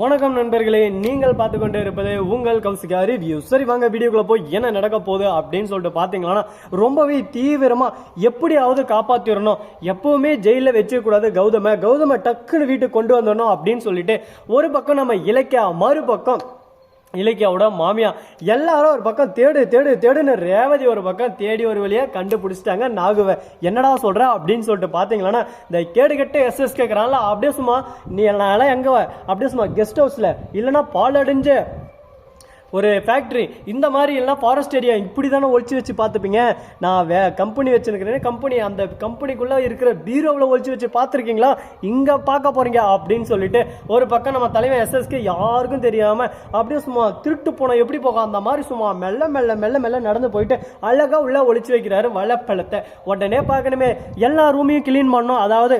வணக்கம் நண்பர்களே, நீங்கள் பார்த்து கொண்டே இருப்பது உங்கள் கௌசிகா ரிவ்யூ. சரி வாங்க வீடியோக்குள்ள போய் என்ன நடக்க போகுது அப்படின்னு சொல்லிட்டு பாத்தீங்கன்னா, ரொம்பவே தீவிரமா எப்படியாவது காப்பாத்திடணும், எப்பவுமே ஜெயில வச்சுக்கூடாது கௌதம டக்குன்னு வீட்டுக்கு கொண்டு வந்துடணும் அப்படின்னு சொல்லிட்டு ஒரு பக்கம் நம்ம இலக்கியா, மறுபக்கம் இலக்கியாவோட மாமியா எல்லாரும் ஒரு பக்கம் தேடுன்னு ரேவதி ஒரு பக்கம் தேடி ஒரு வழியா கண்டுபிடிச்சிட்டாங்க நாகுவை. என்னடா சொல்ற அப்படின்னு சொல்லிட்டு பாத்தீங்களா, இந்த கேடுகட்ட எஸ்எஸ் கேட்கறான்ல, அப்படியே சும்மா நீ எல்லாம் எங்க அப்படியே சும்மா கெஸ்ட் ஹவுஸ்ல இல்லைன்னா பால் அடைஞ்ச ஒரு ஃபேக்ட்ரி இந்த மாதிரி எல்லாம் ஃபாரஸ்ட் ஏரியா இப்படி தானே ஒழிச்சு வச்சு பார்த்துப்பீங்க. நான் கம்பெனி வச்சுருக்கிறேன், கம்பெனி அந்த கம்பெனிக்குள்ளே இருக்கிற பீரோவில் ஒழிச்சு வச்சு பார்த்துருக்கீங்களா, இங்கே பார்க்க போகிறீங்க அப்படின்னு சொல்லிட்டு ஒரு பக்கம் நம்ம தலைவன் எஸ்எஸ்கே யாருக்கும் தெரியாமல் அப்படியே சும்மா திருட்டு போன எப்படி போகும் அந்த மாதிரி சும்மா மெல்ல நடந்து போயிட்டு அழகாக உள்ளே ஒழிச்சு வைக்கிறாரு வளப்பழத்தை. உடனே பார்க்கணுமே எல்லா ரூமையும் கிளீன் பண்ணோம். அதாவது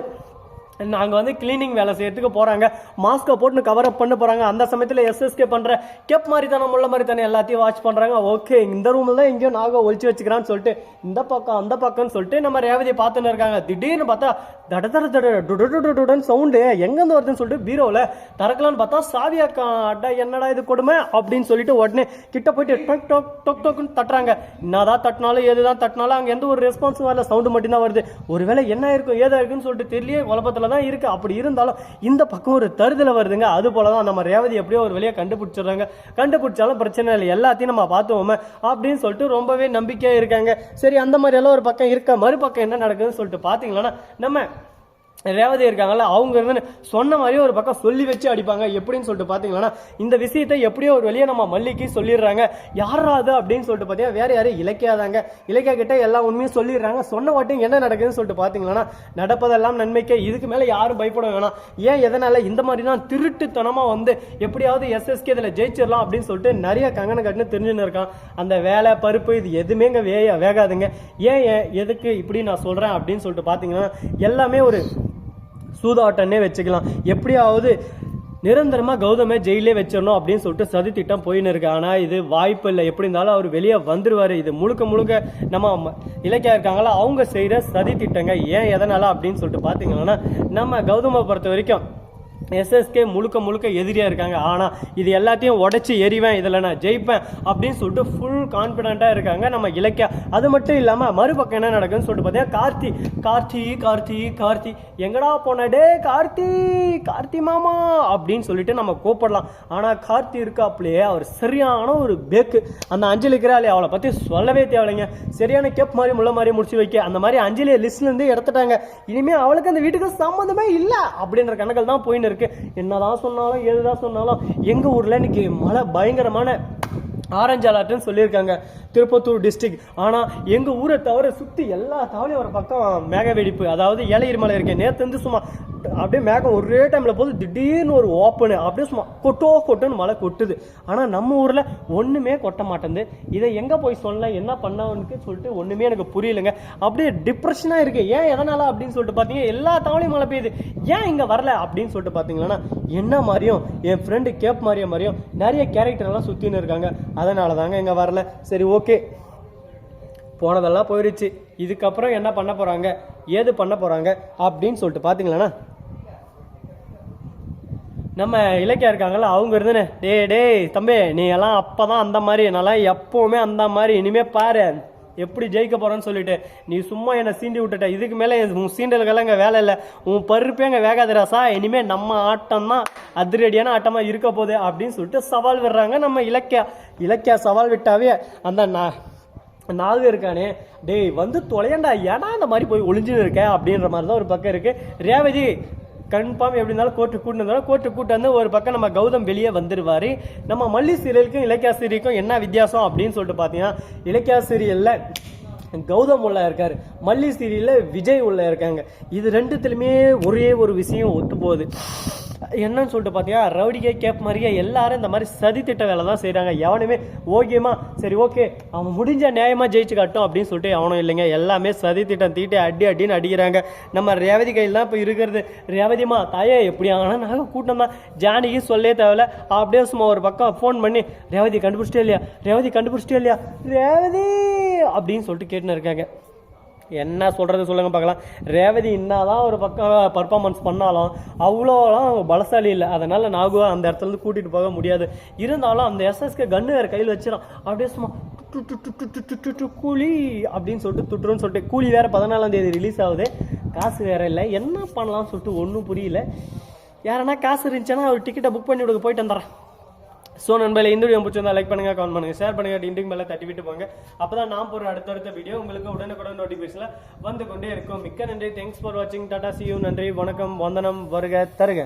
நாங்கள் வந்து கிளீனிங் வேலை செய்யறதுக்கு போகிறாங்க, மாஸ்கை போட்டு கவர் அப் பண்ண போகிறாங்க. அந்த சமயத்தில் எஸ்எஸ்கே பண்ணுற கேப் மாதிரி தானே முள்ள மாதிரி தானே எல்லாத்தையும் வாட்ச் பண்ணுறாங்க. ஓகே, இந்த ரூமில் தான் எங்கேயும் நாங்கள் ஒழிச்சு வச்சுக்கிறான்னு சொல்லிட்டு இந்த பக்கம் அந்த பக்கம்னு சொல்லிட்டு நம்ம ரேவதியை பார்த்துன்னு இருக்காங்க. திடீர்னு பார்த்தா தடன்னு சவுண்டு எங்கேருந்து வருதுன்னு சொல்லிட்டு பீரோவில் திறக்கலான்னு பார்த்தா சாவியா அட்டா, என்னடா இது கொடுமை அப்படின்னு சொல்லிட்டு உடனே கிட்ட போயிட்டு டொக் டொக் டொக் டொக்குன்னு தட்டுறாங்க. என்னதான் தட்டினாலும் எதுதான் தட்டினாலும் அங்கே எந்த ஒரு ரெஸ்பான்ஸும் வரல, சவுண்டு மட்டும்தான் வருது. ஒருவேளை என்ன இருக்கும் ஏதா இருக்குன்னு சொல்லிட்டு தெரியல, குழப்பத்தில் தான் இருக்கு. அப்படி இருந்தாலும் இந்த பக்கம் ஒரு தருதல வருதுங்க. அது போலதான் நம்ம ரேவதி எப்படியோ ஒரு வழியா கண்டுபிடிச்சிடுறாங்க. கண்டுபிடிச்சாலும் பிரச்சனை இல்லை, எல்லாத்தையும் நம்ம பார்த்துவோமே அப்படின்னு சொல்லிட்டு ரொம்பவே நம்பிக்கையா இருக்காங்க. சரி, அந்த மாதிரி எல்லாம் ஒரு பக்கம் இருக்க, மறுபக்கம் என்ன நடக்குதுன்னு சொல்லிட்டு பாத்தீங்கன்னா, நம்ம ரேவதி இருக்காங்கல்ல, அவங்க இருந்து சொன்ன மாதிரி ஒரு பக்கம் சொல்லி வச்சு அடிப்பாங்க. எப்படின்னு சொல்லிட்டு பாத்தீங்கன்னா, இந்த விஷயத்தை எப்படியோ ஒரு வெளியே நம்ம மல்லிக்கு சொல்லிடுறாங்க. யாராது அப்படின்னு சொல்லிட்டு பாத்தீங்கன்னா வேற யாரும் இலக்கியாதாங்க. இலக்கியா கிட்ட எல்லா உண்மையும் சொல்லிடுறாங்க. சொன்ன வாட்டியும் என்ன நடக்குதுன்னு சொல்லிட்டு பாத்தீங்கன்னா, நடப்பதெல்லாம் நன்மைக்கே, இதுக்கு மேல யாரும் பயப்பட வேணாம். ஏன் எதனால இந்த மாதிரி தான் திருட்டுத்தனமா வந்து எப்படியாவது எஸ்எஸ்கே இதுல ஜெயிச்சிடலாம் அப்படின்னு சொல்லிட்டு நிறைய கங்கணம் கட்டுன்னு தெரிஞ்சுன்னு இருக்கான். அந்த வேலை பருப்பு இது எதுவுமே இங்க வேகாதுங்க. ஏன் எதுக்கு இப்படி நான் சொல்றேன் அப்படின்னு சொல்லிட்டு பாத்தீங்கன்னா, எல்லாமே ஒரு சூதாட்டன்னே வச்சுக்கலாம். எப்படியாவது நிரந்தரமா கௌதம ஜெயிலே வச்சிடணும் அப்படின்னு சொல்லிட்டு சதி திட்டம் போயின்னு இருக்கு. ஆனா இது வாய்ப்பு இல்லை. எப்படி இருந்தாலும் அவர் வெளியே வந்துருவாரு. இது முழுக்க நம்ம இலக்கியா இருக்காங்களா, அவங்க செய்யற சதி திட்டங்க. ஏன் எதனால அப்படின்னு சொல்லிட்டு பாத்தீங்கன்னா, நம்ம கௌதம பொறுத்த வரைக்கும் எஸ்எஸ்கே முழுக்க எதிரியா இருக்காங்க. ஆனா இது எல்லாத்தையும் உடைச்சு எறிவேன், இதுல நான் ஜெயிப்பேன் அப்படின்னு சொல்லிட்டு ஃபுல் கான்பிடண்டா இருக்காங்க நம்ம இலக்கியா. அது மட்டும் இல்லாம மறுபக்கம் என்ன நடக்குதுன்னு சொல்லிட்டு பாத்தீங்கன்னா, கார்த்தி எங்கடா போன டே கார்த்தி மாமா அப்படின்னு சொல்லிட்டு நம்ம கூப்பிடலாம். ஆனா கார்த்தி இருக்காப்லயே அவர் சரியான ஒரு பேக்கு. அந்த அஞ்சலி இருக்கிறாளே, அவளை பத்தி சொல்லவே தேவையில்லைங்க. சரியான கேப் மாதிரி முள்ள மாதிரி முடிச்சு வைக்க, அந்த மாதிரி அஞ்சலியை லிஸ்ட்ல இருந்து எடுத்துட்டாங்க. இனிமே அவளுக்கு அந்த வீட்டுக்கு சம்மந்தமே இல்லை அப்படின்ற கணக்கில் தான் போயின்னு இருக்கு. என்னதான் சொன்னாலும் எதுதான் சொன்னாலும் எங்க ஊர்ல இன்னைக்கு மழை பயங்கரமான ஆரஞ்சு அலர்ட்னு சொல்லியிருக்காங்க, திருப்பத்தூர் டிஸ்ட்ரிக்ட். ஆனா எங்க ஊரை தவிர சுத்தி எல்லா தவளையும் ஒரு பக்கம் மேக வெடிப்பு, அதாவது ஏலகிரி மலை இருக்கேன். நேற்று வந்து சும்மா அப்படியே மேகம் ஒரே டைம்ல போது திடீர்னு ஒரு ஓப்பனு அப்படியே சும்மா கொட்டுன்னு மழை கொட்டுது. ஆனா நம்ம ஊர்ல ஒண்ணுமே கொட்ட மாட்டேங்குது. இதை எங்க போய் சொல்ல, என்ன பண்ணவனுக்கு சொல்லிட்டு ஒண்ணுமே எனக்கு புரியலைங்க. அப்படியே டிப்ரெஷனா இருக்கு. ஏன் எதனால அப்படின்னு சொல்லிட்டு பாத்தீங்க, எல்லா தவளையும் மழை பெய்யுது, ஏன் இங்க வரல அப்படின்னு சொல்லிட்டு பாத்தீங்கன்னா, என்ன மாதிரியும் என் ஃப்ரெண்டு கேப் மாதிரியும் நிறைய கேரக்டர் எல்லாம் சுத்தின்னு இருக்காங்க. அதனால தாங்க இங்க வரல. சரி ஓகே, போனதெல்லாம் போயிடுச்சு. இதுக்கப்புறம் என்ன பண்ண போறாங்க, ஏது பண்ண போறாங்க அப்படின்னு சொல்லிட்டு பாத்தீங்களா, நம்ம இலக்கியா இருக்காங்கல்ல, அவங்க இருந்துன்னு டேய் தம்பி, நீ எல்லாம் அப்பதான் அந்த மாதிரி, நல்லா எப்பவுமே அந்த மாதிரி, இனிமே பாரு எப்படி ஜெயிக்க போறேன்னு சொல்லிட்டு நீ சும்மா என்னை சீண்டி விட்டுட்ட. இதுக்கு மேலே உன் சீண்டல்கெல்லாம் இங்கே வேலை இல்லை, உன் பருப்பே அங்கே வேகாது ராசா. இனிமே நம்ம ஆட்டம் தான் அதிரடியான ஆட்டமா இருக்க போகுது அப்படின்னு சொல்லிட்டு சவால் விடுறாங்க நம்ம இலக்கியா சவால் விட்டாவே அந்த நாகு இருக்கானே, டேய் வந்து தொலையண்டா, ஏன்னா அந்த மாதிரி போய் ஒளிஞ்சுன்னு இருக்க அப்படின்ற மாதிரி தான் ஒரு பக்கம் இருக்கு. ரேவதி கன்ஃபார்ம் எப்படி இருந்தாலும் கோர்ட்டு கூட்டு வந்து ஒரு பக்கம் நம்ம கௌதம் வெளியே வந்துருவாரு. நம்ம மல்லி சீரியலுக்கும் இலக்கியா சீரியலுக்கும் என்ன வித்தியாசம் அப்படின்னு சொல்லிட்டு பாத்தீங்கன்னா, இலக்கியா சீரியல்ல கௌதம் உள்ள இருக்காரு, மல்லி சீரியல்ல விஜய் உள்ள இருக்காங்க. இது ரெண்டுத்துலயுமே ஒரே ஒரு விஷயம் ஒத்து போகுது. என்னன்னு சொல்லிட்டு பாத்தீங்கன்னா, ரவுடிகே கேப் மாதிரியே எல்லாரும் இந்த மாதிரி சதி திட்ட வேலை தான் செய்யறாங்க. எவனுமே ஓகேமா சரி ஓகே அவன் முடிஞ்ச நியாயமா ஜெயிச்சு காட்டும் அப்படின்னு சொல்லிட்டு எவனும் இல்லைங்க. எல்லாமே சதி திட்டம் தீட்டி அடின்னு அடிக்கிறாங்க. நம்ம ரேவதி கையில் தான் இப்போ இருக்கிறது. ரேவதிமா தாயே எப்படி ஆனா நாங்கள் கூட்டம் தான், ஜானிக்கு சொல்லே தேவையில்ல. அப்படியே சும்மா ஒரு பக்கம் ஃபோன் பண்ணி ரேவதி கண்டுபிடிச்சிட்டே இல்லையா ரேவதி அப்படின்னு சொல்லிட்டு கேட்டுன்னு இருக்காங்க. என்ன சொல்கிறது சொல்லுங்க பார்க்கலாம். ரேவதி என்னதான் ஒரு பக்கம் பர்ஃபார்மன்ஸ் பண்ணாலும் அவ்வளோலாம் பலசாலி இல்லை. அதனால் நாகுவை அந்த இடத்துலேருந்து கூட்டிகிட்டு போக முடியாது. இருந்தாலும் அந்த எஸ்எஸ்கே கன்று வேறு கையில் வச்சிடும். அப்படியே சும்மா கூலி அப்படின்னு சொல்லிட்டு துட்டுருன்னு சொல்லிட்டு கூலி வேறு 14ஆம் தேதி ரிலீஸ் ஆகுது. காசு வேறு இல்லை, என்ன பண்ணலாம்னு சொல்லிட்டு ஒன்றும் புரியல. யாரன்னா காசு இருந்துச்சுன்னா ஒரு டிக்கெட்டை புக் பண்ணி விடுங்க, போயிட்டு வந்துடுறேன். ஸோ நண்பர்களே, இந்த வீடியோ பிடிச்சிருந்தா லைக் பண்ணுங்கள், கமெண்ட் பண்ணுங்கள், ஷேர் பண்ணுங்கள், டிண்டிங் மேலே தட்டி விட்டு போங்க. அப்போ தான் நான் போகிற அடுத்தடுத்த வீடியோ உங்களுக்கு உடனுக்குடன் நோட்டிஃபிகேஷனில் வந்து கொண்டே இருக்கும். மிக்க நன்றி. தேங்க்ஸ் ஃபார் வாட்சிங். Tata, C you. நன்றி, வணக்கம், வந்தனம், வருக, தருக.